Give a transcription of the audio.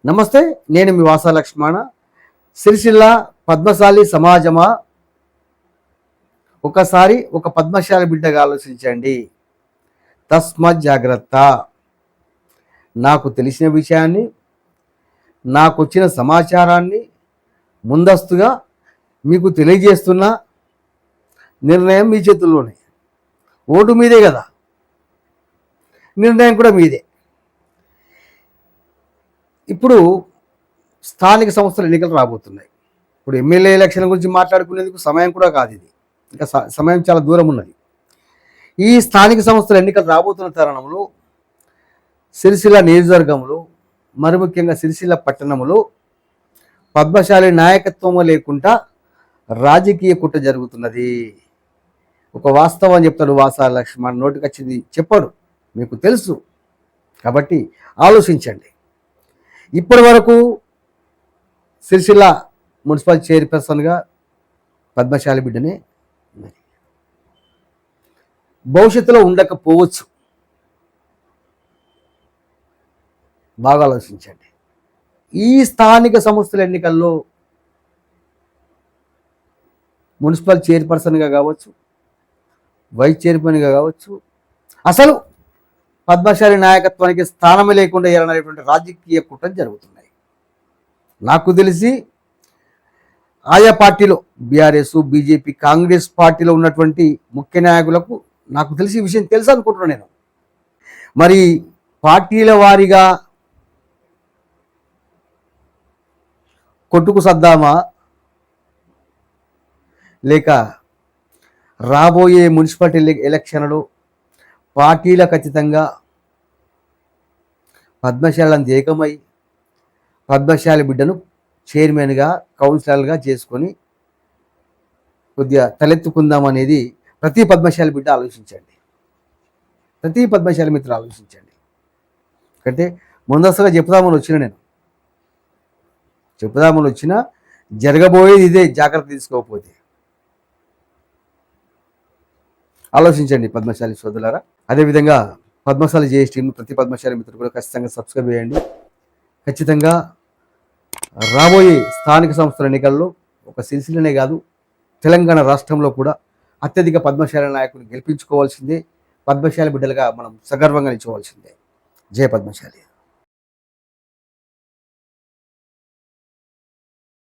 నమస్తే, నేను మీ వాసా లక్ష్మణ. సిరిసిల్ల పద్మశాలి సమాజమా, ఒకసారి ఒక పద్మశాలి బిడ్డగా ఆలోచించండి. తస్మత్ జాగ్రత్త. నాకు తెలిసిన విషయాన్ని, నాకు వచ్చిన సమాచారాన్ని ముందస్తుగా మీకు తెలియజేస్తున్న నిర్ణయం మీ చేతుల్లోనే. ఓటు మీదే కదా, నిర్ణయం కూడా మీదే. ఇప్పుడు స్థానిక సంస్థల ఎన్నికలు రాబోతున్నాయి. ఇప్పుడు ఎమ్మెల్యే ఎలక్షన్ గురించి మాట్లాడుకునేందుకు సమయం కూడా కాదు, ఇది ఇంకా సమయం చాలా దూరం ఉన్నది. ఈ స్థానిక సంస్థల ఎన్నికలు రాబోతున్న తరుణంలో సిరిసిల్ల నియోజకవర్గంలో, మరి ముఖ్యంగా సిరిసిల్ల పట్టణంలో పద్మశాలి నాయకత్వం లేకుండా రాజకీయ కుట్ర జరుగుతున్నది. ఒక వాస్తవం చెప్తాడు వాసా లక్ష్మణ్, నోటికి వచ్చింది చెప్పాడు, మీకు తెలుసు. కాబట్టి ఆలోచించండి. ఇప్పటి వరకు సిరిసిల్ల మున్సిపల్ చైర్పర్సన్గా పద్మశాలి బిడ్డనే ఉన్నది. భవిష్యత్తులో ఉండకపోవచ్చు. బాగా ఆలోచించండి. ఈ స్థానిక సంస్థల ఎన్నికల్లో మున్సిపల్ చైర్పర్సన్గా కావచ్చు, వైస్ చైర్మన్గా కావచ్చు, అసలు పద్మశాలి నాయకత్వానికి స్థానమే లేకుండా ఏరనేటువంటి రాజకీయ కుట్రలు జరుగుతున్నాయి. నాకు తెలిసి ఆయా పార్టీలో బీఆర్ఎస్, బీజేపీ, కాంగ్రెస్ పార్టీలో ఉన్నటువంటి ముఖ్య నాయకులకు నాకు తెలిసి ఈ విషయం తెలుసు అనుకుంటున్నాను నేను. మరి పార్టీల వారీగా కొట్టుకు సద్దామా, లేక రాబోయే మున్సిపాలిటీ ఎలక్షన్లో పార్టీల ఖచ్చితంగా పద్మశాలను ఏకమై పద్మశాలి బిడ్డను చైర్మన్గా, కౌన్సిలర్గా చేసుకొని కొద్దిగా తలెత్తుకుందామనేది ప్రతి పద్మశాలి బిడ్డ ఆలోచించండి. ప్రతి పద్మశాలి మిత్రులు ఆలోచించండి. అంటే ముందస్తుగా చెప్పుదామని వచ్చినా జరగబోయేది ఇదే, జాగ్రత్త తీసుకోకపోతే. ఆలోచించండి పద్మశాలి సోదరులారా. అదేవిధంగా పద్మశాలి జేఎస్ టీం ప్రతి పద్మశాలి మిత్రులు కూడా ఖచ్చితంగా సబ్స్క్రైబ్ చేయండి. ఖచ్చితంగా రాబోయే స్థానిక సంస్థల ఎన్నికల్లో ఒక సిరిసిల్లనే కాదు, తెలంగాణ రాష్ట్రంలో కూడా అత్యధిక పద్మశాలి నాయకులు గెలిపించుకోవాల్సిందే. పద్మశాలి బిడ్డలుగా మనం సగర్వంగా నిల్చోవాల్సిందే. జయ పద్మశాలి.